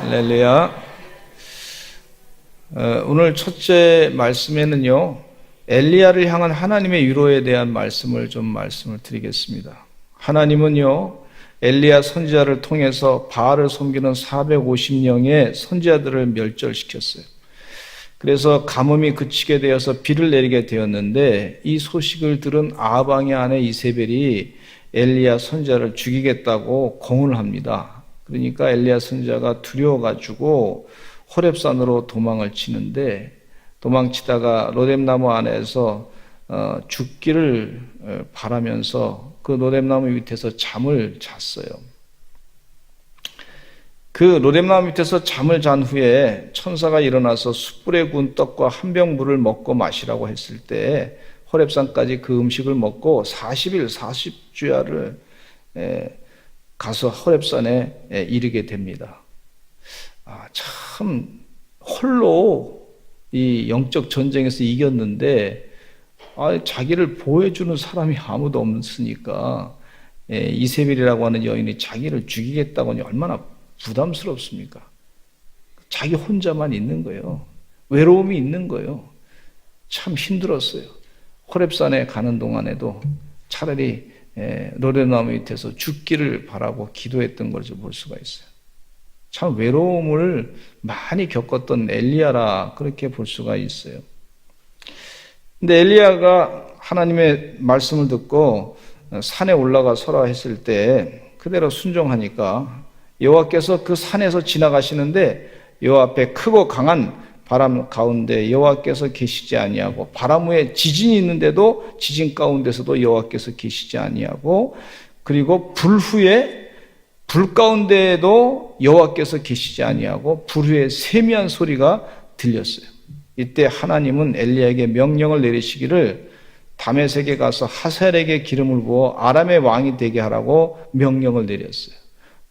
할렐루야. 오늘 첫째 말씀에는요, 엘리야를 향한 하나님의 위로에 대한 말씀을 드리겠습니다. 하나님은요, 엘리야 선지자를 통해서 바알을 섬기는 450명의 선지자들을 멸절시켰어요. 그래서 가뭄이 그치게 되어서 비를 내리게 되었는데, 이 소식을 들은 아합 왕의 아내 이세벨이 엘리야 선지자를 죽이겠다고 공을 합니다. 그러니까 엘리야 선지자가 두려워가지고 호렙산으로 도망을 치는데, 도망치다가 로뎀나무 안에서 죽기를 바라면서 그 로뎀나무 밑에서 잠을 잤어요. 그 로뎀나무 밑에서 잠을 잔 후에 천사가 일어나서 숯불에 구운 떡과 한 병 물을 먹고 마시라고 했을 때 호렙산까지 그 음식을 먹고 40일 40주야를 가서 호렙산에 이르게 됩니다. 참 홀로 이 영적 전쟁에서 이겼는데 자기를 보호해주는 사람이 아무도 없으니까 이세벨이라고 하는 여인이 자기를 죽이겠다고 하니 얼마나 부담스럽습니까? 자기 혼자만 있는 거예요. 외로움이 있는 거예요. 참 힘들었어요. 호렙산에 가는 동안에도 차라리 로뎀나무 밑에서 죽기를 바라고 기도했던 걸 볼 수가 있어요. 참 외로움을 많이 겪었던 엘리야라 그렇게 볼 수가 있어요. 근데 엘리야가 하나님의 말씀을 듣고 산에 올라가 서라 했을 때 그대로 순종하니까 여호와께서 그 산에서 지나가시는데 여호와 앞에 크고 강한 바람 가운데 여호와께서 계시지 아니하고 바람 후에 지진이 있는데도 지진 가운데서도 여호와께서 계시지 아니하고 그리고 불 후에 불 가운데에도 여호와께서 계시지 아니하고 불 후에 세미한 소리가 들렸어요. 이때 하나님은 엘리야에게 명령을 내리시기를 다메섹에 가서 하사엘에게 기름을 부어 아람의 왕이 되게 하라고 명령을 내렸어요.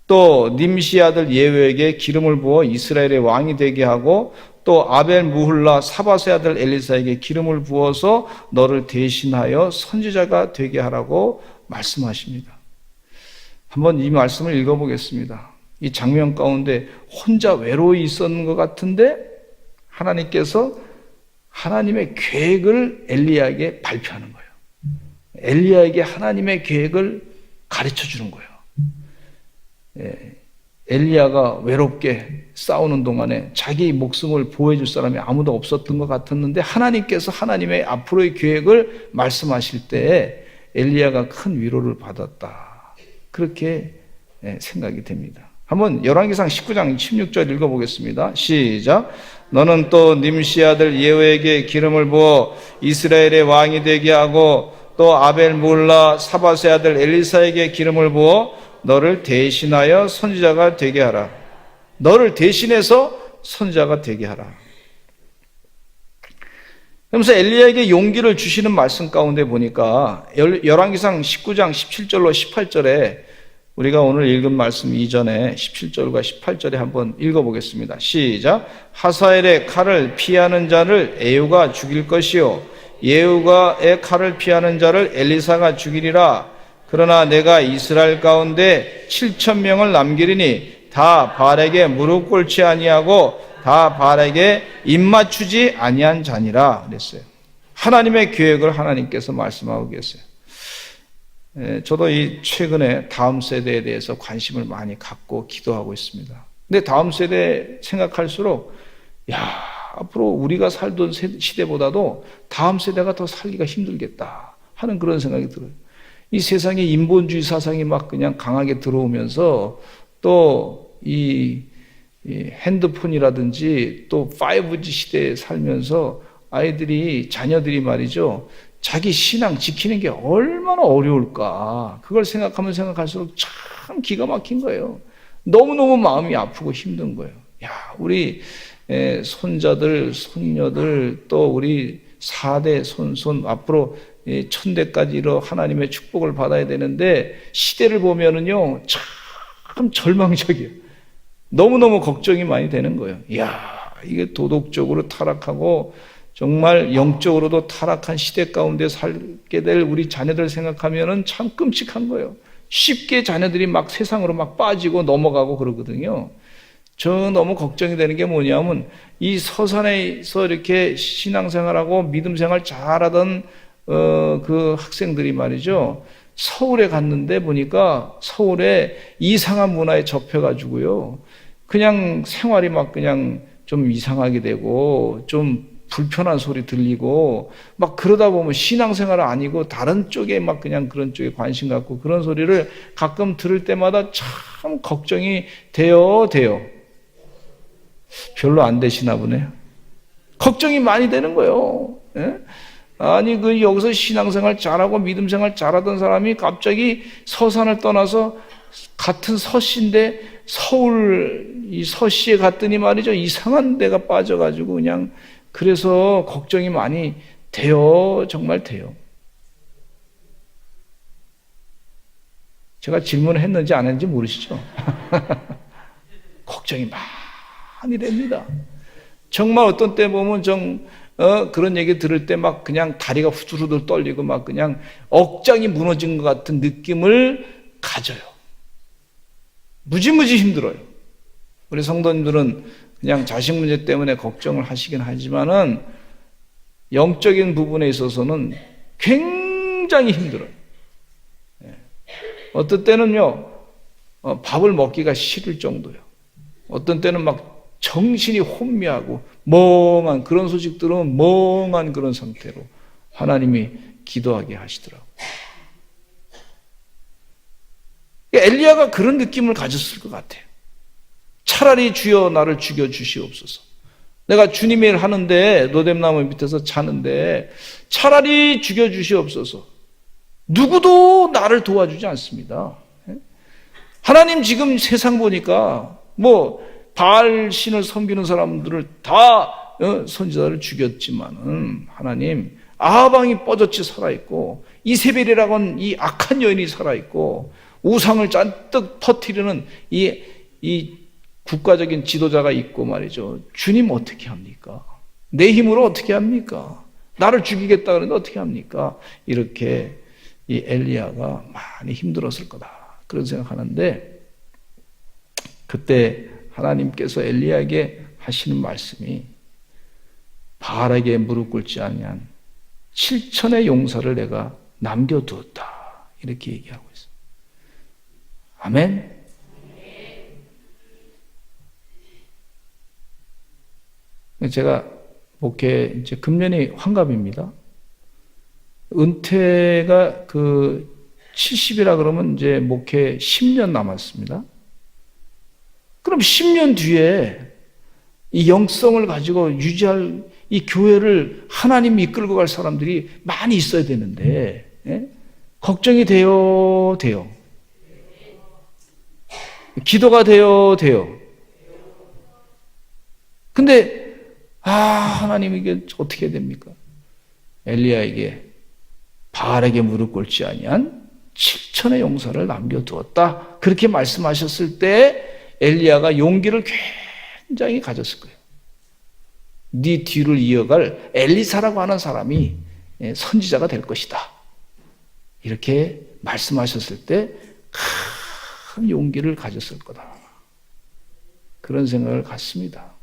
또 님시 아들 예후에게 기름을 부어 이스라엘의 왕이 되게 하고 또 아벨 무훌라 사바세 아들 엘리사에게 기름을 부어서 너를 대신하여 선지자가 되게 하라고 말씀하십니다. 한번 이 말씀을 읽어보겠습니다. 이 장면 가운데 혼자 외로이 있었는 것 같은데 하나님께서 하나님의 계획을 엘리야에게 발표하는 거예요. 엘리야에게 하나님의 계획을 가르쳐 주는 거예요. 엘리야가 외롭게 싸우는 동안에 자기 목숨을 보호해 줄 사람이 아무도 없었던 것 같았는데 하나님께서 하나님의 앞으로의 계획을 말씀하실 때 엘리야가 큰 위로를 받았다. 그렇게 생각이 됩니다. 한번 열왕기상 19장 16절 읽어보겠습니다. 시작. 너는 또 님시 아들 예후에게 기름을 부어 이스라엘의 왕이 되게 하고 또 아벨 무훌라 사바세 아들 엘리사에게 기름을 부어 너를 대신하여 선지자가 되게 하라. 너를 대신해서 선지자가 되게 하라. 그러면서 엘리야에게 용기를 주시는 말씀 가운데 보니까 열왕기상 19장 17절로 18절에 우리가 오늘 읽은 말씀 이전에 17절과 18절에 한번 읽어보겠습니다. 시작. 하사엘의 칼을 피하는 자를 예후가 죽일 것이요 예후가의 칼을 피하는 자를 엘리사가 죽이리라. 그러나 내가 이스라엘 가운데 7,000명을 남기리니 다 바알에게 무릎 꿇지 아니하고 다 바알에게 입맞추지 아니한 자니라 그랬어요. 하나님의 계획을 하나님께서 말씀하고 계세요. 저도 이 최근에 다음 세대에 대해서 관심을 많이 갖고 기도하고 있습니다. 근데 다음 세대 생각할수록 앞으로 우리가 살던 시대보다도 다음 세대가 더 살기가 힘들겠다 하는 그런 생각이 들어요. 이 세상에 인본주의 사상이 막 그냥 강하게 들어오면서 또 이 핸드폰이라든지 또 5G 시대에 살면서 자녀들이 말이죠. 자기 신앙 지키는 게 얼마나 어려울까. 그걸 생각할수록 참 기가 막힌 거예요. 너무너무 마음이 아프고 힘든 거예요. 우리 손자들, 손녀들 또 우리 4대 손 앞으로 1000대까지로 하나님의 축복을 받아야 되는데 시대를 보면은요 참 절망적이에요. 너무너무 걱정이 많이 되는 거예요. 이게 도덕적으로 타락하고 정말 영적으로도 타락한 시대 가운데 살게 될 우리 자녀들 생각하면은 참 끔찍한 거예요. 쉽게 자녀들이 막 세상으로 막 빠지고 넘어가고 그러거든요. 저 너무 걱정이 되는 게 뭐냐면 이 서산에서 이렇게 신앙생활하고 믿음생활 잘하던 그 학생들이 말이죠. 서울에 갔는데 보니까 서울에 이상한 문화에 접혀가지고요. 그냥 생활이 막 그냥 좀 이상하게 되고 좀 불편한 소리 들리고 막 그러다 보면 신앙생활 아니고 다른 쪽에 막 그냥 그런 쪽에 관심 갖고 그런 소리를 가끔 들을 때마다 참 걱정이 돼요. 별로 안 되시나 보네요. 걱정이 많이 되는 거예요. 예? 아니 여기서 신앙생활 잘하고 믿음생활 잘하던 사람이 갑자기 서산을 떠나서 같은 서시인데 서울 이 서시에 갔더니 말이죠. 이상한 데가 빠져가지고 그냥 그래서 걱정이 많이 돼요. 정말 돼요. 제가 질문을 했는지 안 했는지 모르시죠? 걱정이 많이 됩니다. 정말 어떤 때 보면 그런 얘기 들을 때 막 그냥 다리가 후들후들 떨리고 막 그냥 억장이 무너진 것 같은 느낌을 가져요. 무지무지 힘들어요. 우리 성도님들은 그냥 자식 문제 때문에 걱정을 하시긴 하지만은 영적인 부분에 있어서는 굉장히 힘들어요. 어떤 때는요, 밥을 먹기가 싫을 정도예요. 어떤 때는 막 정신이 혼미하고 멍한 그런 소식 들으면 멍한 그런 상태로 하나님이 기도하게 하시더라고요. 엘리야가 그런 느낌을 가졌을 것 같아요. 차라리 주여 나를 죽여주시옵소서. 내가 주님의 일 하는데 노뎀나무 밑에서 자는데 차라리 죽여주시옵소서. 누구도 나를 도와주지 않습니다. 하나님 지금 세상 보니까 바알 신을 섬기는 사람들을 다 선지자를 죽였지만은 하나님 아하방이 뻐젓이 살아있고 이세벨이라고 하는 이 악한 여인이 살아있고 우상을 잔뜩 퍼뜨리는 이 국가적인 지도자가 있고 말이죠. 주님 어떻게 합니까? 내 힘으로 어떻게 합니까? 나를 죽이겠다 그러는데 어떻게 합니까? 이렇게 이 엘리야가 많이 힘들었을 거다. 그런 생각하는데 그때 하나님께서 엘리야에게 하시는 말씀이 바알에게 무릎 꿇지 아니한 7천의 용사를 내가 남겨두었다. 이렇게 얘기하고 있어요. 아멘. 제가 목회 이제 금년이 환갑입니다. 은퇴가 70이라 그러면 이제 목회 10년 남았습니다. 그럼 10년 뒤에 이 영성을 가지고 유지할 이 교회를 하나님이 이끌고 갈 사람들이 많이 있어야 되는데, 걱정이 돼요. 기도가 돼요. 근데 하나님 이게 어떻게 해야 됩니까? 엘리야에게 바알에게 무릎 꿇지 아니한 7천의 용사를 남겨두었다. 그렇게 말씀하셨을 때 엘리야가 용기를 굉장히 가졌을 거예요. 네 뒤를 이어갈 엘리사라고 하는 사람이 선지자가 될 것이다. 이렇게 말씀하셨을 때 큰 용기를 가졌을 거다. 그런 생각을 갖습니다.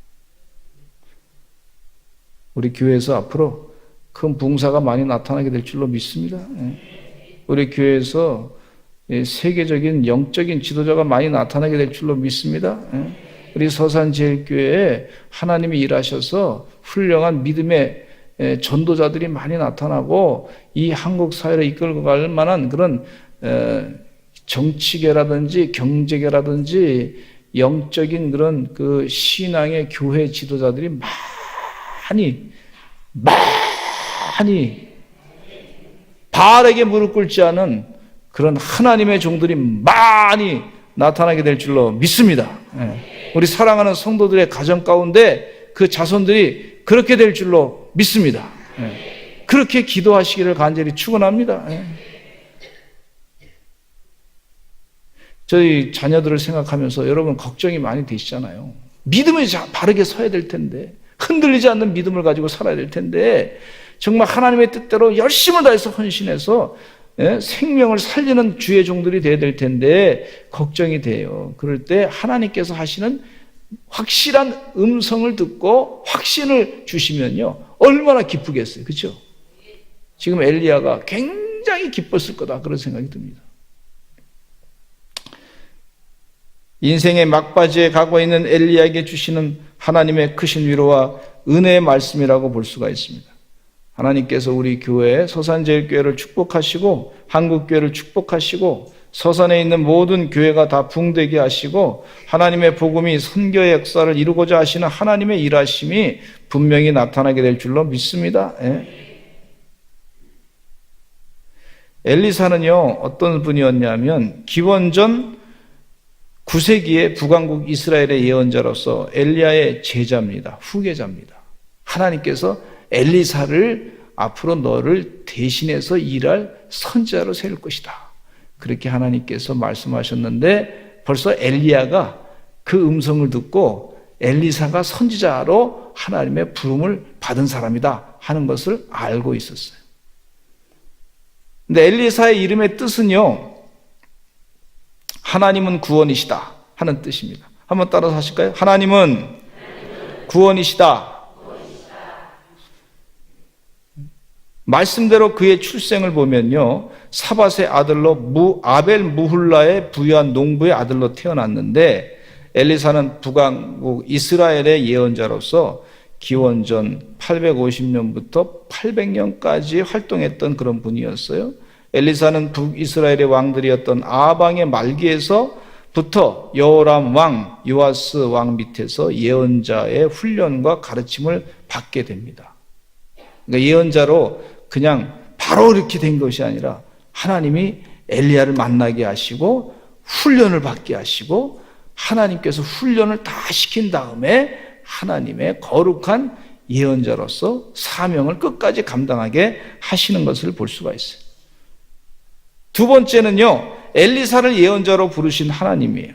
우리 교회에서 앞으로 큰 붕사가 많이 나타나게 될 줄로 믿습니다. 우리 교회에서 세계적인 영적인 지도자가 많이 나타나게 될 줄로 믿습니다. 우리 서산제일교회에 하나님이 일하셔서 훌륭한 믿음의 전도자들이 많이 나타나고 이 한국 사회를 이끌고 갈 만한 그런 정치계라든지 경제계라든지 영적인 그런 그 신앙의 교회 지도자들이 많이 바알에게 무릎 꿇지 않은 그런 하나님의 종들이 많이 나타나게 될 줄로 믿습니다. 우리 사랑하는 성도들의 가정 가운데 그 자손들이 그렇게 될 줄로 믿습니다. 그렇게 기도하시기를 간절히 축원합니다. 저희 자녀들을 생각하면서 여러분 걱정이 많이 되시잖아요. 믿음이 바르게 서야 될 텐데, 흔들리지 않는 믿음을 가지고 살아야 될 텐데, 정말 하나님의 뜻대로 열심을 다해서 헌신해서 생명을 살리는 주의 종들이 되어야 될 텐데 걱정이 돼요. 그럴 때 하나님께서 하시는 확실한 음성을 듣고 확신을 주시면요, 얼마나 기쁘겠어요. 그렇죠? 지금 엘리야가 굉장히 기뻤을 거다, 그런 생각이 듭니다. 인생의 막바지에 가고 있는 엘리야에게 주시는 하나님의 크신 위로와 은혜의 말씀이라고 볼 수가 있습니다. 하나님께서 우리 교회 서산제일교회를 축복하시고 한국교회를 축복하시고 서산에 있는 모든 교회가 다 붕되게 하시고 하나님의 복음이 선교의 역사를 이루고자 하시는 하나님의 일하심이 분명히 나타나게 될 줄로 믿습니다. 엘리사는요, 어떤 분이었냐면 기원전 9세기의 북왕국 이스라엘의 예언자로서 엘리야의 제자입니다. 후계자입니다. 하나님께서 엘리사를 앞으로 너를 대신해서 일할 선지자로 세울 것이다, 그렇게 하나님께서 말씀하셨는데 벌써 엘리야가 그 음성을 듣고 엘리사가 선지자로 하나님의 부름을 받은 사람이다 하는 것을 알고 있었어요. 근데 엘리사의 이름의 뜻은요, 하나님은 구원이시다 하는 뜻입니다. 한번 따라서 하실까요? 하나님은 구원이시다. 말씀대로 그의 출생을 보면요, 사밧의 아들로 아벨 무훌라의 부유한 농부의 아들로 태어났는데, 엘리사는 북왕국 이스라엘의 예언자로서 기원전 850년부터 800년까지 활동했던 그런 분이었어요. 엘리사는 북이스라엘의 왕들이었던 아방의 말기에서부터 여호람 왕, 요아스 왕 밑에서 예언자의 훈련과 가르침을 받게 됩니다. 그러니까 예언자로 그냥 바로 이렇게 된 것이 아니라 하나님이 엘리야를 만나게 하시고 훈련을 받게 하시고 하나님께서 훈련을 다 시킨 다음에 하나님의 거룩한 예언자로서 사명을 끝까지 감당하게 하시는 것을 볼 수가 있어요. 두 번째는요, 엘리사를 예언자로 부르신 하나님이에요.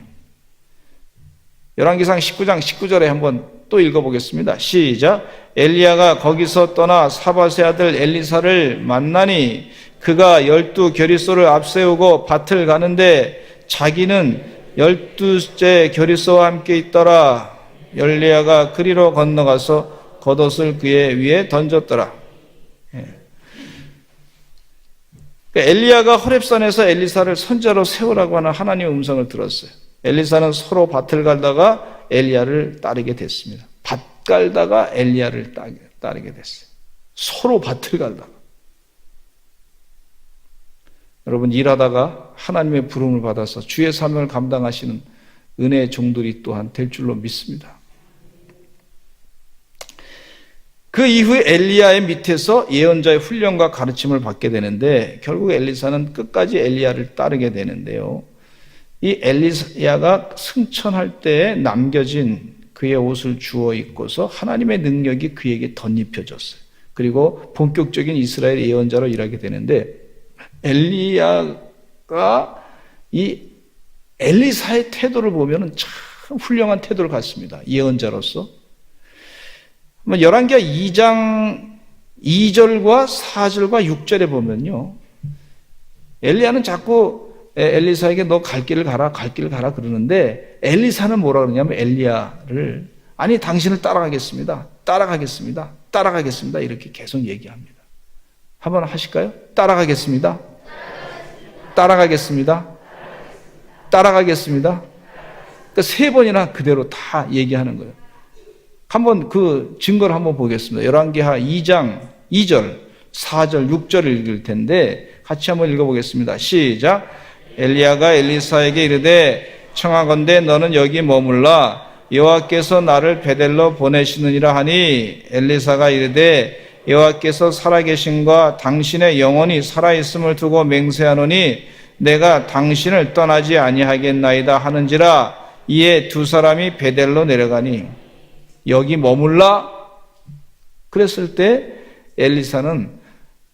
열왕기상 19장 19절에 한번 또 읽어보겠습니다. 시작. 엘리야가 거기서 떠나 사밧의 아들 엘리사를 만나니 그가 12겨리소를 앞세우고 밭을 가는데 자기는 12째 겨리소와 함께 있더라. 엘리야가 그리로 건너가서 겉옷을 그의 위에 던졌더라. 엘리야가 호렙산에서 엘리사를 선지자로 세우라고 하는 하나님의 음성을 들었어요. 엘리사는 서로 밭을 갈다가 엘리야를 따르게 됐습니다. 밭 갈다가 엘리야를 따르게 됐어요. 서로 밭을 갈다가. 여러분, 일하다가 하나님의 부름을 받아서 주의 사명을 감당하시는 은혜의 종들이 또한 될 줄로 믿습니다. 그 이후에 엘리야의 밑에서 예언자의 훈련과 가르침을 받게 되는데 결국 엘리사는 끝까지 엘리야를 따르게 되는데요. 이 엘리야가 승천할 때에 남겨진 그의 옷을 주워 입고서 하나님의 능력이 그에게 덧입혀졌어요. 그리고 본격적인 이스라엘 예언자로 일하게 되는데 엘리야가 이 엘리사의 태도를 보면 참 훌륭한 태도를 갖습니다. 예언자로서. 열왕기하 2장 2절과 4절과 6절에 보면요, 엘리야는 자꾸 엘리사에게 너 갈 길을 가라, 갈 길을 가라 그러는데 엘리사는 뭐라 그러냐면 엘리야를 아니 당신을 따라가겠습니다, 따라가겠습니다, 따라가겠습니다 이렇게 계속 얘기합니다. 한번 하실까요? 따라가겠습니다, 따라가겠습니다, 따라가겠습니다. 그러니까 3번이나 그대로 다 얘기하는 거예요. 한번 그 증거를 한번 보겠습니다. 열왕기하 2장 2절, 4절, 6절을 읽을 텐데 같이 한번 읽어보겠습니다. 시작. 엘리야가 엘리사에게 이르되 청하건대 너는 여기 머물라. 여호와께서 나를 베델로 보내시느니라 하니 엘리사가 이르되 여호와께서 살아계신과 당신의 영혼이 살아있음을 두고 맹세하노니 내가 당신을 떠나지 아니하겠나이다 하는지라. 이에 두 사람이 베델로 내려가니 여기 머물라? 그랬을 때 엘리사는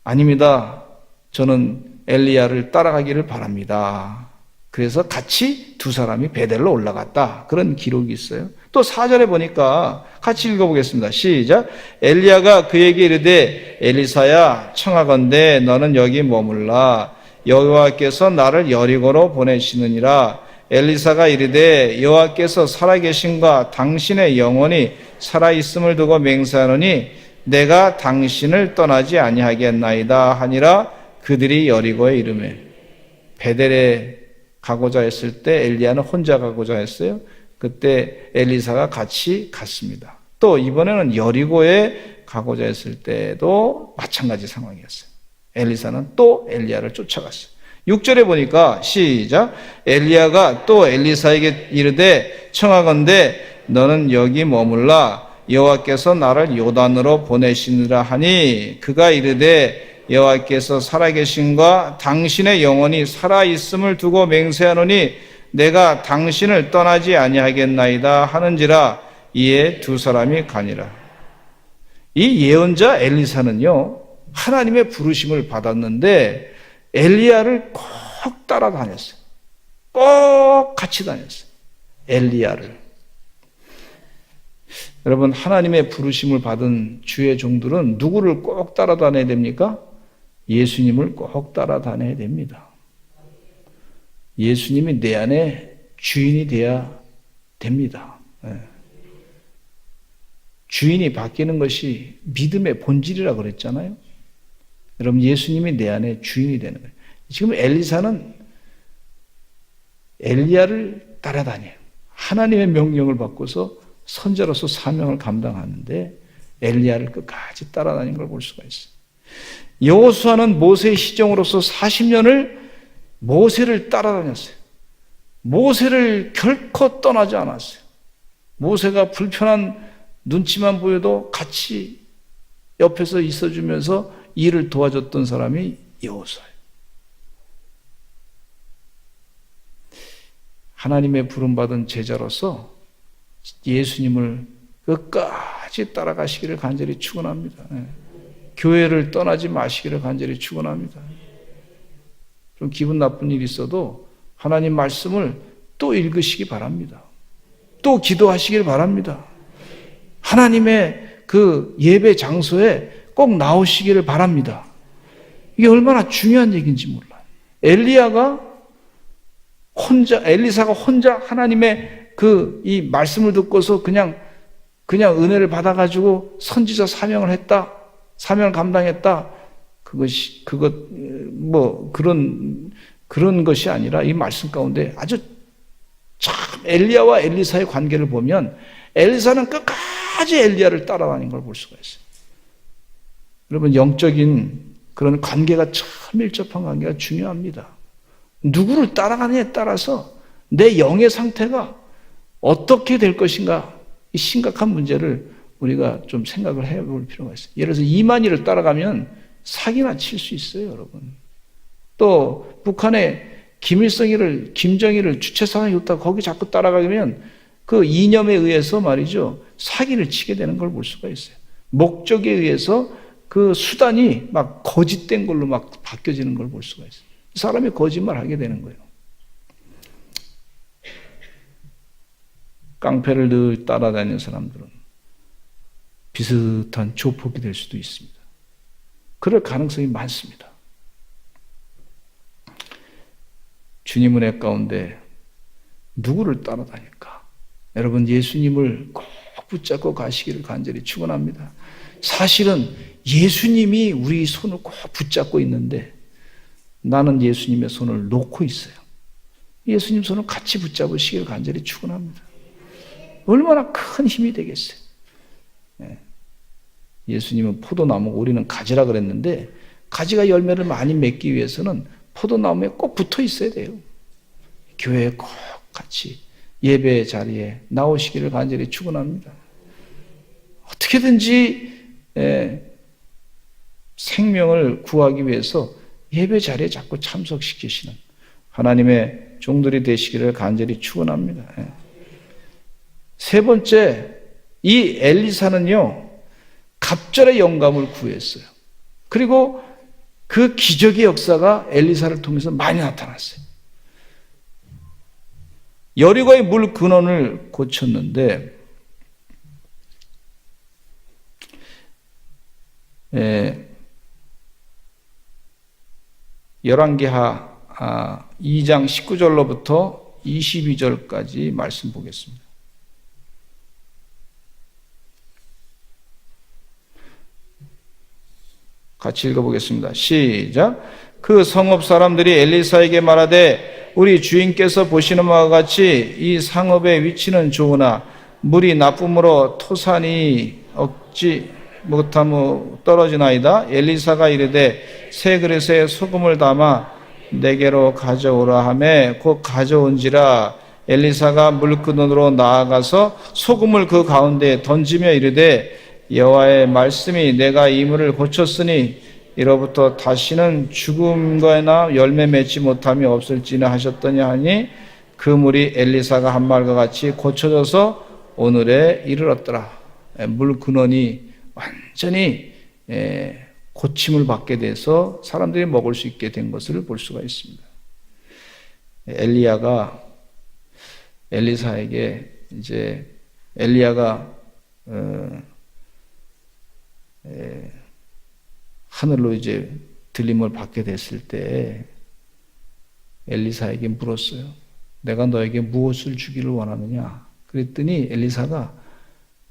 아닙니다. 저는 엘리야를 따라가기를 바랍니다. 그래서 같이 두 사람이 베델로 올라갔다. 그런 기록이 있어요. 또 4절에 보니까 같이 읽어보겠습니다. 시작. 엘리야가 그에게 이르되 엘리사야 청하건대 너는 여기 머물라. 여호와께서 나를 여리고로 보내시느니라. 엘리사가 이르되 여호와께서 살아계심과 당신의 영혼이 살아있음을 두고 맹세하노니 내가 당신을 떠나지 아니하겠나이다 하니라. 그들이 여리고에 이르매. 베델에 가고자 했을 때 엘리야는 혼자 가고자 했어요. 그때 엘리사가 같이 갔습니다. 또 이번에는 여리고에 가고자 했을 때도 마찬가지 상황이었어요. 엘리사는 또 엘리야를 쫓아갔어요. 6절에 보니까 시작. 엘리야가 또 엘리사에게 이르되 청하건대 너는 여기 머물라. 여호와께서 나를 요단으로 보내시느라 하니 그가 이르되 여호와께서 살아계심과 당신의 영혼이 살아있음을 두고 맹세하노니 내가 당신을 떠나지 아니하겠나이다 하는지라. 이에 두 사람이 가니라. 이 예언자 엘리사는요, 하나님의 부르심을 받았는데 엘리야를 꼭 따라다녔어요. 꼭 같이 다녔어요. 엘리야를. 여러분, 하나님의 부르심을 받은 주의 종들은 누구를 꼭 따라다녀야 됩니까? 예수님을 꼭 따라다녀야 됩니다. 예수님이 내 안에 주인이 돼야 됩니다. 주인이 바뀌는 것이 믿음의 본질이라 그랬잖아요. 여러분, 예수님이 내 안에 주인이 되는 거예요. 지금 엘리사는 엘리야를 따라다녀요. 하나님의 명령을 받고서 선자로서 사명을 감당하는데 엘리야를 끝까지 따라다닌 걸 볼 수가 있어요. 여호수아는 모세의 시종으로서 40년을 모세를 따라다녔어요. 모세를 결코 떠나지 않았어요. 모세가 불편한 눈치만 보여도 같이 옆에서 있어주면서 일을 도와줬던 사람이 여호수아예요. 하나님의 부름받은 제자로서 예수님을 끝까지 따라가시기를 간절히 축원합니다. 교회를 떠나지 마시기를 간절히 축원합니다. 좀 기분 나쁜 일이 있어도 하나님 말씀을 또 읽으시기 바랍니다. 또 기도하시길 바랍니다. 하나님의 그 예배 장소에 꼭 나오시기를 바랍니다. 이게 얼마나 중요한 얘기인지 몰라요. 엘리사가 혼자 하나님의 이 말씀을 듣고서 그냥 은혜를 받아가지고 선지자 사명을 했다. 사명을 감당했다. 그런 것이 아니라 이 말씀 가운데 아주 참 엘리야와 엘리사의 관계를 보면 엘리사는 끝까지 엘리야를 따라다닌 걸 볼 수가 있어요. 여러분, 영적인 그런 관계가 참 밀접한 관계가 중요합니다. 누구를 따라가느냐에 따라서 내 영의 상태가 어떻게 될 것인가, 이 심각한 문제를 우리가 좀 생각을 해볼 필요가 있어요. 예를 들어서 이만희를 따라가면 사기나 칠 수 있어요, 여러분. 또 북한의 김정일을 주체상황이 좋다고 거기 자꾸 따라가면 그 이념에 의해서 말이죠, 사기를 치게 되는 걸 볼 수가 있어요. 목적에 의해서 그 수단이 막 거짓된 걸로 막 바뀌어지는 걸 볼 수가 있어요. 사람이 거짓말하게 되는 거예요. 깡패를 늘 따라다니는 사람들은 비슷한 조폭이 될 수도 있습니다. 그럴 가능성이 많습니다. 주님 은혜 가운데 누구를 따라다닐까? 여러분, 예수님을 꼭 붙잡고 가시기를 간절히 축원합니다. 사실은 예수님이 우리 손을 꼭 붙잡고 있는데 나는 예수님의 손을 놓고 있어요. 예수님 손을 같이 붙잡으시기를 간절히 축원합니다. 얼마나 큰 힘이 되겠어요. 예수님은 포도나무고 우리는 가지라 그랬는데 가지가 열매를 많이 맺기 위해서는 포도나무에 꼭 붙어 있어야 돼요. 교회에 꼭 같이 예배 자리에 나오시기를 간절히 축원합니다. 어떻게든지 생명을 구하기 위해서 예배 자리에 자꾸 참석시키시는 하나님의 종들이 되시기를 간절히 축원합니다. 세 번째, 이 엘리사는요, 갑절의 영감을 구했어요. 그리고 그 기적의 역사가 엘리사를 통해서 많이 나타났어요. 여리고의 물 근원을 고쳤는데 열왕기하 2장 19절로부터 22절까지 말씀 보겠습니다. 같이 읽어보겠습니다. 시작. 그 성읍 사람들이 엘리사에게 말하되 우리 주인께서 보시는 바와 같이 이 상읍의 위치는 좋으나 물이 나쁨으로 토산이 얻지 못하며 떨어지나이다. 엘리사가 이르되 새 그릇에 소금을 담아 내게로 가져오라 하매 곧 가져온지라. 엘리사가 물그릇으로 나아가서 소금을 그 가운데 던지며 이르되 여호와의 말씀이 내가 이 물을 고쳤으니 이로부터 다시는 죽은 거나 열매 맺지 못함이 없을지나 하셨더니 하니 그 물이 엘리사가 한 말과 같이 고쳐져서 오늘에 이르렀더라. 물 근원이 완전히 고침을 받게 돼서 사람들이 먹을 수 있게 된 것을 볼 수가 있습니다. 엘리야가 엘리사에게 이제 엘리야가 하늘로 이제 들림을 받게 됐을 때 엘리사에게 물었어요. 내가 너에게 무엇을 주기를 원하느냐? 그랬더니 엘리사가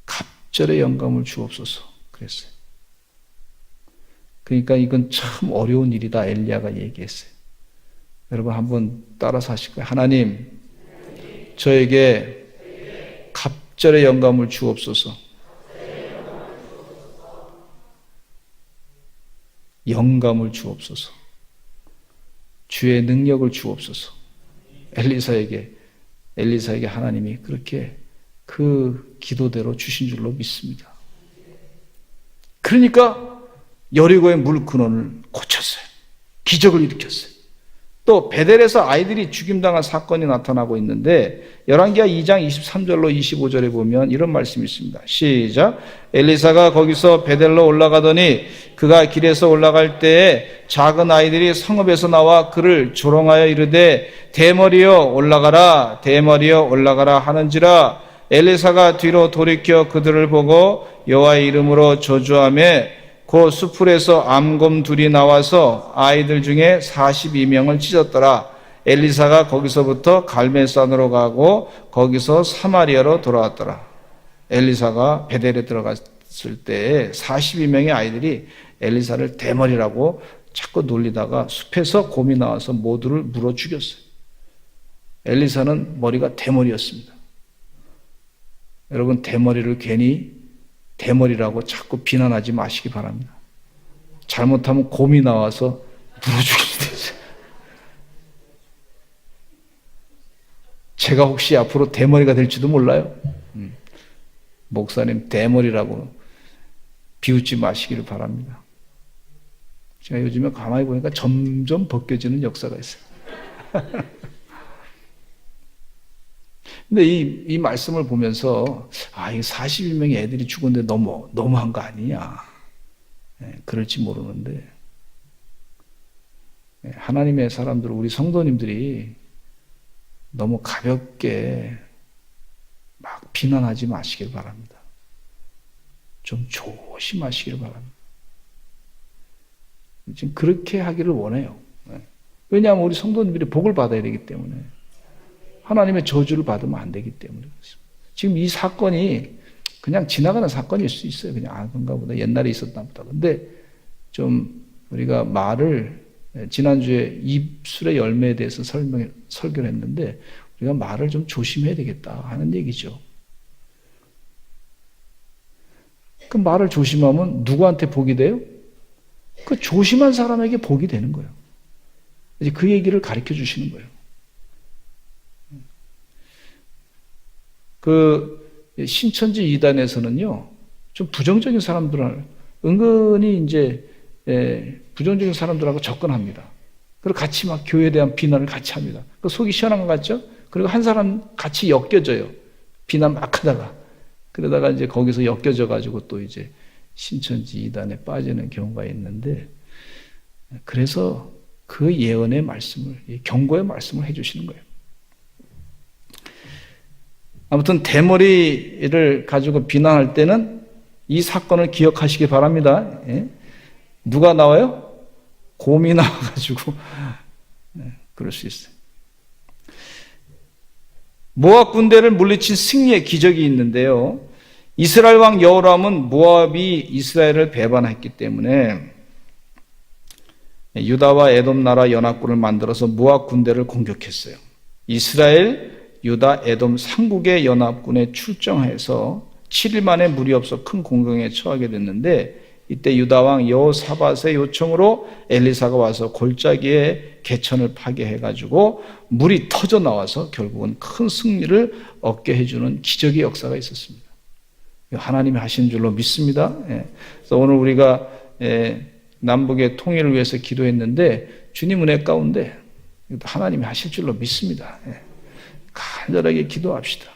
갑절의 영감을 주옵소서 그랬어요. 그러니까 이건 참 어려운 일이다 엘리야가 얘기했어요. 여러분 한번 따라서 하실 거예요. 하나님, 저에게 갑절의 영감을 주옵소서. 영감을 주옵소서. 주의 능력을 주옵소서. 엘리사에게 하나님이 그렇게 그 기도대로 주신 줄로 믿습니다. 그러니까 여리고의 물 근원을 고쳤어요. 기적을 일으켰어요. 또 베델에서 아이들이 죽임당한 사건이 나타나고 있는데 열왕기하 2장 23절로 25절에 보면 이런 말씀이 있습니다. 시작. 엘리사가 거기서 베델로 올라가더니 그가 길에서 올라갈 때에 작은 아이들이 성읍에서 나와 그를 조롱하여 이르되 대머리여 올라가라 대머리여 올라가라 하는지라. 엘리사가 뒤로 돌이켜 그들을 보고 여호와의 이름으로 저주하며 그 수풀에서 암곰 둘이 나와서 아이들 중에 42명을 찢었더라. 엘리사가 거기서부터 갈멜산으로 가고 거기서 사마리아로 돌아왔더라. 엘리사가 베델에 들어갔을 때 42명의 아이들이 엘리사를 대머리라고 자꾸 놀리다가 숲에서 곰이 나와서 모두를 물어 죽였어요. 엘리사는 머리가 대머리였습니다. 여러분 대머리를 괜히 대머리라고 자꾸 비난하지 마시기 바랍니다. 잘못하면 곰이 나와서 물어주게 되죠. 제가 혹시 앞으로 대머리가 될지도 몰라요. 목사님 대머리라고 비웃지 마시기를 바랍니다. 제가 요즘에 가만히 보니까 점점 벗겨지는 역사가 있어요. 근데 이 말씀을 보면서 이 41명의 애들이 죽었는데 너무한 거 아니냐. 그럴지 모르는데 하나님의 사람들, 우리 성도님들이 너무 가볍게 막 비난하지 마시길 바랍니다. 좀 조심하시길 바랍니다. 지금 그렇게 하기를 원해요. 왜냐하면 우리 성도님들이 복을 받아야 되기 때문에. 하나님의 저주를 받으면 안 되기 때문에 그렇습니다. 지금 이 사건이 그냥 지나가는 사건일 수 있어요. 그냥 그런가 보다 옛날에 있었나 보다. 근데 좀 우리가 말을 지난주에 입술의 열매에 대해서 설교를 했는데 우리가 말을 좀 조심해야 되겠다 하는 얘기죠. 그 말을 조심하면 누구한테 복이 돼요? 그 조심한 사람에게 복이 되는 거예요. 이제 그 얘기를 가르쳐 주시는 거예요. 그 신천지 이단에서는요, 좀 부정적인 사람들을 은근히 이제 부정적인 사람들하고 접근합니다. 그리고 같이 막 교회에 대한 비난을 같이 합니다. 그 속이 시원한 것 같죠? 그리고 한 사람 같이 엮여져요. 비난 막 하다가. 그러다가 이제 거기서 엮여져 가지고 또 이제 신천지 이단에 빠지는 경우가 있는데, 그래서 그 예언의 말씀을, 경고의 말씀을 해주시는 거예요. 아무튼 대머리를 가지고 비난할 때는 이 사건을 기억하시기 바랍니다. 누가 나와요? 곰이 나와가지고 그럴 수 있어요. 모압 군대를 물리친 승리의 기적이 있는데요. 이스라엘 왕 여호람은 모압이 이스라엘을 배반했기 때문에 유다와 에돔 나라 연합군을 만들어서 모압 군대를 공격했어요. 이스라엘, 유다, 에돔 3국의 연합군에 출정해서 7일 만에 물이 없어 큰 공경에 처하게 됐는데, 이때 유다 왕 여호사밧의 요청으로 엘리사가 와서 골짜기에 개천을 파괴해가지고 물이 터져 나와서 결국은 큰 승리를 얻게 해주는 기적의 역사가 있었습니다. 하나님이 하신 줄로 믿습니다. 그래서 오늘 우리가 남북의 통일을 위해서 기도했는데 주님 은혜 가운데 하나님이 하실 줄로 믿습니다. 간절하게 기도합시다.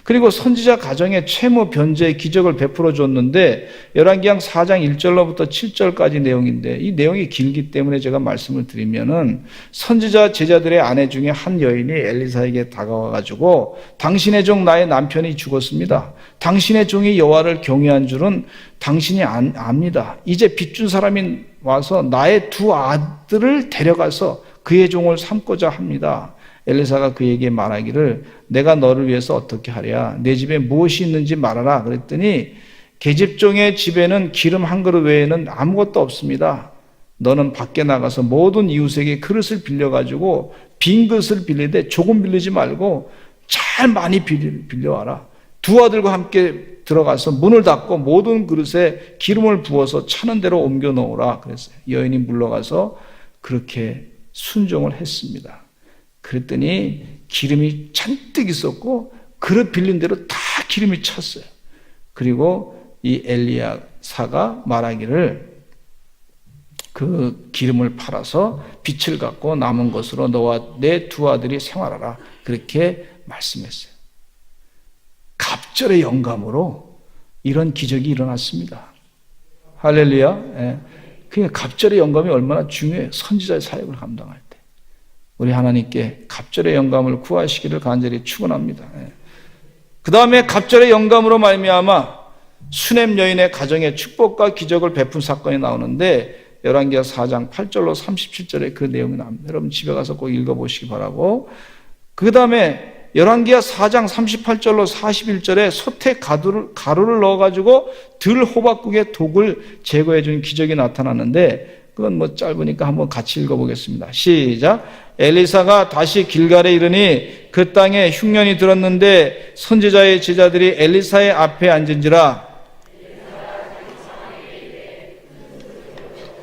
그리고 선지자 가정에 채무 변제의 기적을 베풀어 줬는데 열왕기상 4장 1절로부터 7절까지 내용인데, 이 내용이 길기 때문에 제가 말씀을 드리면은, 선지자 제자들의 아내 중에 한 여인이 엘리사에게 다가와 가지고 당신의 종 나의 남편이 죽었습니다. 당신의 종이 여호와를 경외한 줄은 당신이 압니다. 이제 빚준 사람이 와서 나의 두 아들을 데려가서 그의 종을 삼고자 합니다. 엘리사가 그에게 말하기를 내가 너를 위해서 어떻게 하랴? 내 집에 무엇이 있는지 말하라. 그랬더니 계집종의 집에는 기름 한 그릇 외에는 아무것도 없습니다. 너는 밖에 나가서 모든 이웃에게 그릇을 빌려가지고 빈 그릇을 빌리되 조금 빌리지 말고 잘 많이 빌려와라. 두 아들과 함께 들어가서 문을 닫고 모든 그릇에 기름을 부어서 차는 대로 옮겨 놓으라 그랬어요. 여인이 물러가서 그렇게 순종을 했습니다. 그랬더니 기름이 잔뜩 있었고 그릇 빌린 대로 다 기름이 찼어요. 그리고 이 엘리야사가 말하기를 그 기름을 팔아서 빚을 갚고 남은 것으로 너와 내 두 아들이 생활하라. 그렇게 말씀했어요. 갑절의 영감으로 이런 기적이 일어났습니다. 할렐루야. 그게 갑절의 영감이 얼마나 중요해요. 선지자의 사역을 감당할 때. 우리 하나님께 갑절의 영감을 구하시기를 간절히 축원합니다. 그 다음에 갑절의 영감으로 말미암아 수넴 여인의 가정에 축복과 기적을 베푼 사건이 나오는데, 열왕기하 4장 8절로 37절에 그 내용이 나옵니다. 여러분 집에 가서 꼭 읽어보시기 바라고, 그 다음에 열왕기하 4장 38절로 41절에 솥에 가루를 넣어가지고 들 호박국의 독을 제거해 준 기적이 나타나는데, 그건 뭐 짧으니까 한번 같이 읽어보겠습니다. 시작. 엘리사가 다시 길갈에 이르니 그 땅에 흉년이 들었는데 선지자의 제자들이 엘리사의 앞에 앉은지라.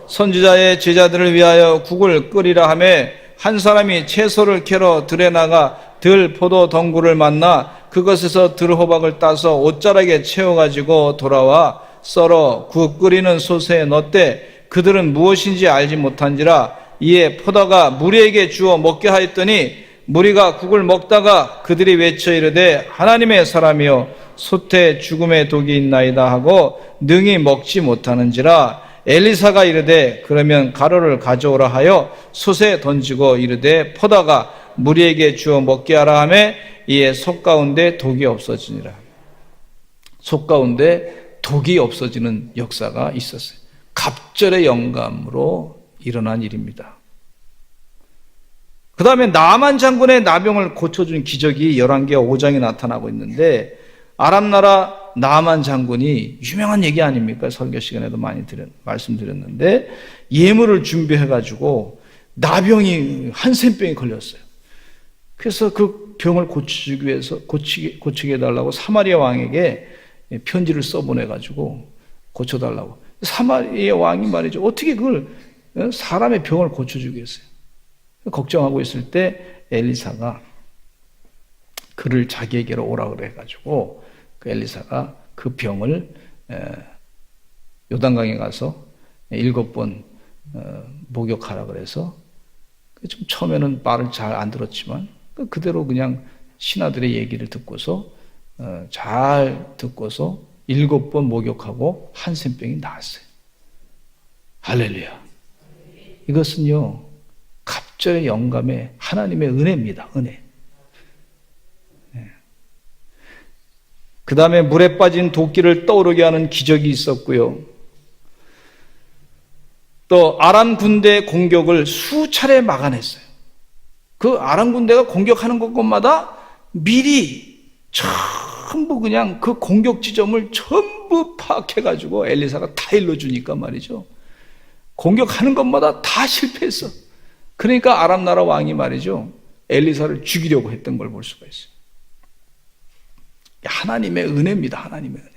선지자의 제자들을 위하여 국을 끓이라 하매 한 사람이 채소를 캐러 들에 나가 들 포도 덩굴을 만나 그것에서 들 호박을 따서 옷자락에 채워가지고 돌아와 썰어 국 끓이는 솥에 넣되 그들은 무엇인지 알지 못한지라. 이에 포도가 무리에게 주어 먹게 하였더니 무리가 국을 먹다가 그들이 외쳐 이르되 하나님의 사람이여 솥에 죽음의 독이 있나이다 하고 능히 먹지 못하는지라. 엘리사가 이르되 그러면 가루를 가져오라 하여 솥에 던지고 이르되 포도가 무리에게 주어 먹게 하라 하매 이에 솥 가운데 독이 없어지니라. 솥 가운데 독이 없어지는 역사가 있었어요. 갑절의 영감으로 일어난 일입니다. 그 다음에 나만 장군의 나병을 고쳐준 기적이 열왕기하 5장에 나타나고 있는데, 아람 나라 나만 장군이 유명한 얘기 아닙니까? 설교 시간에도 많이 말씀드렸는데, 예물을 준비해가지고 나병이 한센병이 걸렸어요. 그래서 그 병을 고치기 위해서 고치게 해달라고 사마리아 왕에게 편지를 써보내가지고 고쳐달라고. 사마리아 왕이 말이죠. 어떻게 그걸 사람의 병을 고쳐주겠어요? 걱정하고 있을 때 엘리사가 그를 자기에게로 오라 그래가지고 그 엘리사가 그 병을 요단강에 가서 7번 목욕하라 그래서, 좀 처음에는 말을 잘 안 들었지만 그대로 그냥 신하들의 얘기를 듣고서 잘 듣고서 7번 목욕하고 한센병이 나았어요. 할렐루야. 이것은요 갑절의 영감의 하나님의 은혜입니다. 은혜. 그 다음에 물에 빠진 도끼를 떠오르게 하는 기적이 있었고요. 또 아람 군대 공격을 수차례 막아냈어요. 그 아람 군대가 공격하는 곳마다 미리 전부 그냥 그 공격 지점을 전부 파악해가지고 엘리사가 다 일러주니까 말이죠. 공격하는 것마다 다 실패했어. 그러니까 아람 나라 왕이 말이죠, 엘리사를 죽이려고 했던 걸 볼 수가 있어요. 하나님의 은혜입니다. 하나님의 은혜.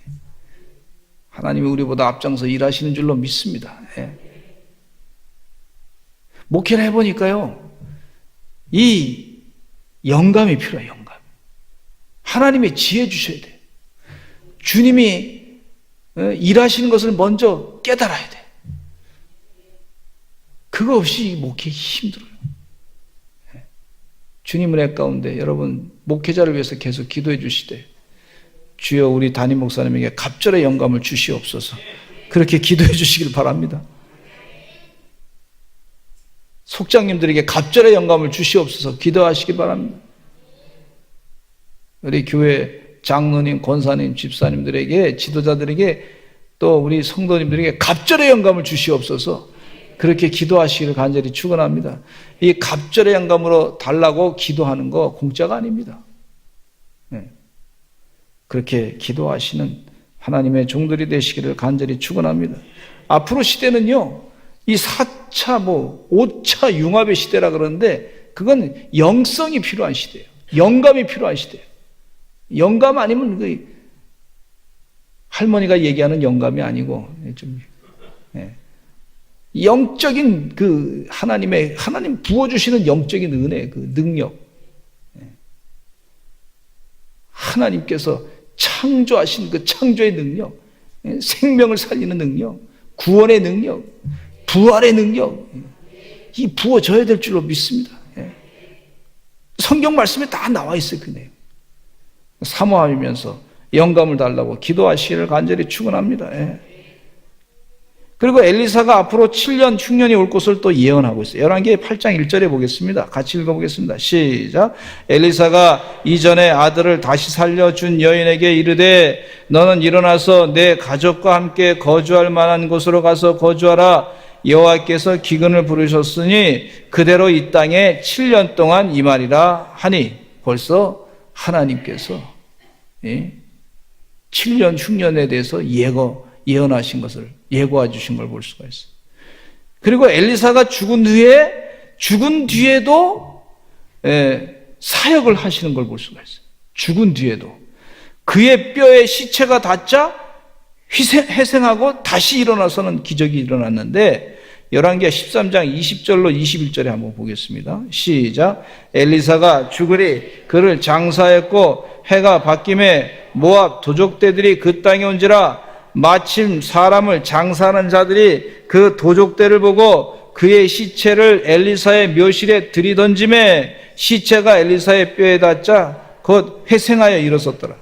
하나님이 우리보다 앞장서 일하시는 줄로 믿습니다. 예. 목회를 해보니까요, 이 영감이 필요해요. 영감. 하나님의 지혜 주셔야 돼요. 주님이 일하시는 것을 먼저 깨달아야 돼요. 그거 없이 목회하기 힘들어요. 예. 주님 은혜 가운데 여러분 목회자를 위해서 계속 기도해 주시되, 주여 우리 담임 목사님에게 갑절의 영감을 주시옵소서, 그렇게 기도해 주시길 바랍니다. 속장님들에게 갑절의 영감을 주시옵소서 기도하시기 바랍니다. 우리 교회 장로님, 권사님, 집사님들에게, 지도자들에게, 또 우리 성도님들에게 갑절의 영감을 주시옵소서, 그렇게 기도하시기를 간절히 축원합니다. 이 갑절의 영감으로 달라고 기도하는 거 공짜가 아닙니다. 네. 그렇게 기도하시는 하나님의 종들이 되시기를 간절히 축원합니다. 앞으로 시대는요, 이 4차 5차 융합의 시대라 그러는데, 그건 영성이 필요한 시대예요. 영감이 필요한 시대예요. 영감 아니면 그 할머니가 얘기하는 영감이 아니고 좀 영적인 그 하나님 부어주시는 영적인 은혜, 그 능력, 하나님께서 창조하신 그 창조의 능력, 생명을 살리는 능력, 구원의 능력, 부활의 능력, 이 부어져야 될 줄로 믿습니다. 성경 말씀에 다 나와 있어요. 그 내용. 사모하면서 영감을 달라고 기도하시기를 간절히 축원합니다. 그리고 엘리사가 앞으로 7년 흉년이 올 것을 또 예언하고 있어요. 열왕기의 8장 1절에 보겠습니다. 같이 읽어보겠습니다. 시작. 엘리사가 이전에 아들을 다시 살려준 여인에게 이르되 너는 일어나서 내 가족과 함께 거주할 만한 곳으로 가서 거주하라. 여호와께서 기근을 부르셨으니 그대로 이 땅에 7년 동안 임하리라 하니, 벌써 하나님께서 7년 흉년에 대해서 예언하신 것을, 예고해 주신 걸 볼 수가 있어요. 그리고 엘리사가 죽은 뒤에도 사역을 하시는 걸 볼 수가 있어요. 죽은 뒤에도 그의 뼈에 시체가 닿자 회생하고 다시 일어나서는 기적이 일어났는데, 열왕기하 13장 20절로 21절에 한번 보겠습니다. 시작. 엘리사가 죽으리 그를 장사했고 해가 바뀜에 모압 도적대들이 그 땅에 온지라. 마침 사람을 장사하는 자들이 그 도적대를 보고 그의 시체를 엘리사의 묘실에 들이던짐에 시체가 엘리사의 뼈에 닿자 곧 회생하여 일어섰더라.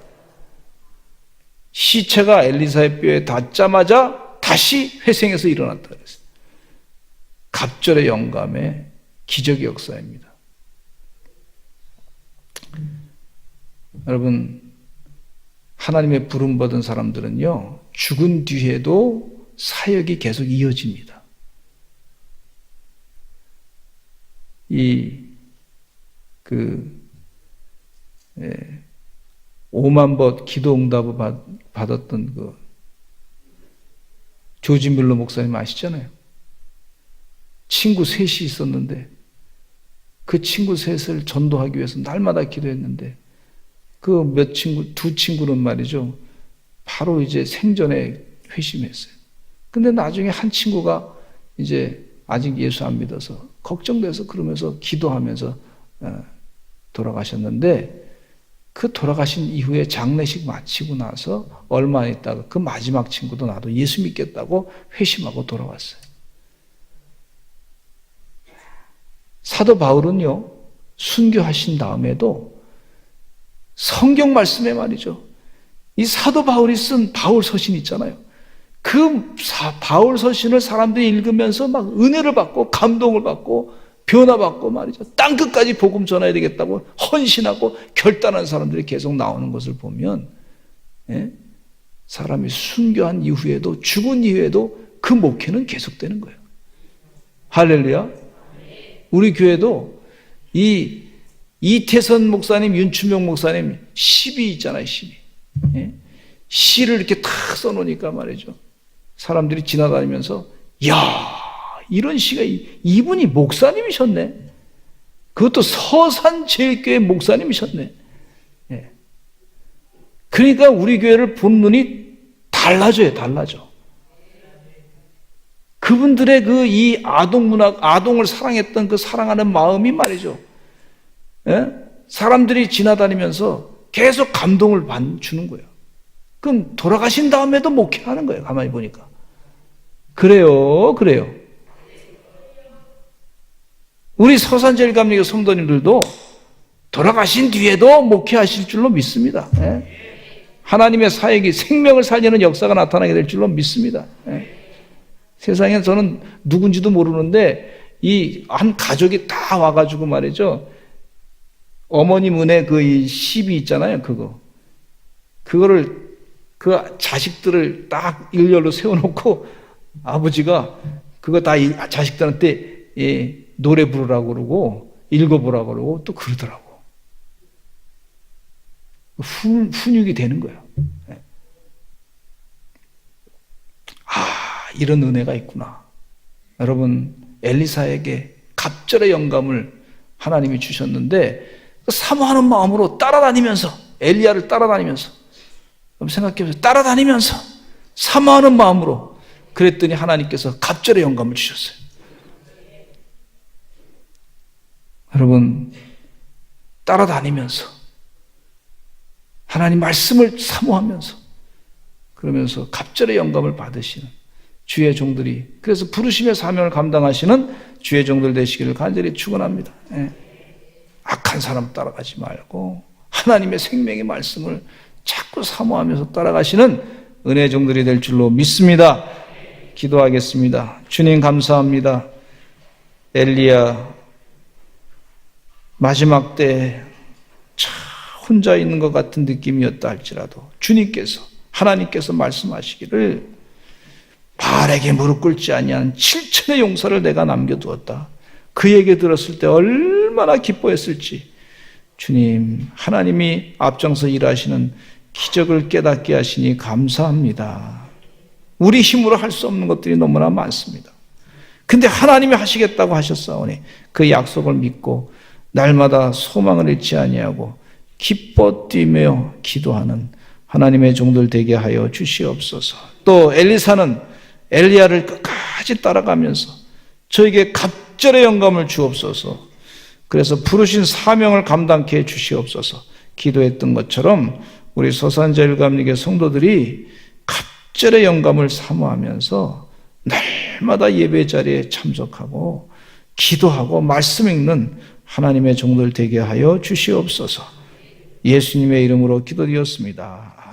시체가 엘리사의 뼈에 닿자마자 다시 회생해서 일어났다 그랬어요. 갑절의 영감의 기적의 역사입니다. 여러분, 하나님의 부름받은 사람들은요, 죽은 뒤에도 사역이 계속 이어집니다. 5만 번 기도 응답을 받았던 그 조지 밀러 목사님 아시잖아요. 친구 셋이 있었는데 그 친구 셋을 전도하기 위해서 날마다 기도했는데, 그 두 친구는 말이죠, 바로 이제 생전에 회심했어요. 근데 나중에 한 친구가 이제 아직 예수 안 믿어서 걱정돼서 그러면서 기도하면서 돌아가셨는데, 그 돌아가신 이후에 장례식 마치고 나서 얼마 안 있다가 그 마지막 친구도 나도 예수 믿겠다고 회심하고 돌아왔어요. 사도 바울은요, 순교하신 다음에도 성경 말씀에 말이죠, 이 사도 바울이 쓴 바울 서신 있잖아요. 그 바울 서신을 사람들이 읽으면서 막 은혜를 받고 감동을 받고 변화받고 말이죠, 땅끝까지 복음 전해야 되겠다고 헌신하고 결단한 사람들이 계속 나오는 것을 보면, 사람이 순교한 이후에도, 죽은 이후에도 그 목회는 계속되는 거예요. 할렐루야. 우리 교회도 이 이태선 목사님, 윤춘명 목사님 시비 있잖아요, 시비. 예? 시를 이렇게 탁 써놓으니까 말이죠. 사람들이 지나다니면서 야, 이런 시가 이분이 목사님이셨네. 그것도 서산제일교회 목사님이셨네. 예. 그러니까 우리 교회를 본 눈이 달라져요, 달라져. 그분들의 이 아동문학, 아동을 사랑했던 그 사랑하는 마음이 말이죠. 예? 사람들이 지나다니면서 계속 감동을 주는 거예요. 그럼 돌아가신 다음에도 목회하는 거예요, 가만히 보니까. 그래요. 우리 서산제일감리교 성도님들도 돌아가신 뒤에도 목회하실 줄로 믿습니다. 예? 하나님의 사역이 생명을 살리는 역사가 나타나게 될 줄로 믿습니다. 예? 세상에 저는 누군지도 모르는데 이 한 가족이 다 와가지고 말이죠. 어머님 은혜 이 시비 있잖아요. 그거를 그 자식들을 딱 일렬로 세워놓고 아버지가 그거 다 자식들한테 노래 부르라고 그러고 읽어보라고 그러고 또 그러더라고. 훈육이 되는 거예요. 이런 은혜가 있구나. 여러분, 엘리사에게 갑절의 영감을 하나님이 주셨는데 사모하는 마음으로 따라다니면서 엘리야를 따라다니면서 생각해보세요. 따라다니면서 사모하는 마음으로 그랬더니 하나님께서 갑절의 영감을 주셨어요. 여러분, 따라다니면서 하나님 말씀을 사모하면서 그러면서 갑절의 영감을 받으시는 주의 종들이, 그래서 부르심의 사명을 감당하시는 주의 종들 되시기를 간절히 축원합니다. 예. 악한 사람 따라가지 말고 하나님의 생명의 말씀을 자꾸 사모하면서 따라가시는 은혜 종들이 될 줄로 믿습니다. 기도하겠습니다. 주님 감사합니다. 엘리야 마지막 때 혼자 있는 것 같은 느낌이었다 할지라도 주님께서, 하나님께서 말씀하시기를 바알에게 무릎 꿇지 아니한 7천의 용사를 내가 남겨두었다. 그 얘기 들었을 때 얼마나 기뻐했을지. 주님, 하나님이 앞장서 일하시는 기적을 깨닫게 하시니 감사합니다. 우리 힘으로 할 수 없는 것들이 너무나 많습니다. 근데 하나님이 하시겠다고 하셨사오니 그 약속을 믿고 날마다 소망을 잃지 아니하고 기뻐 뛰며 기도하는 하나님의 종들 되게 하여 주시옵소서. 또 엘리사는 엘리야를 끝까지 따라가면서 저에게 갑절의 영감을 주옵소서. 그래서 부르신 사명을 감당케 해 주시옵소서. 기도했던 것처럼 우리 서산제일감리교 성도들이 갑절의 영감을 사모하면서 날마다 예배 자리에 참석하고 기도하고 말씀 읽는 하나님의 종들 되게 하여 주시옵소서. 예수님의 이름으로 기도드렸습니다.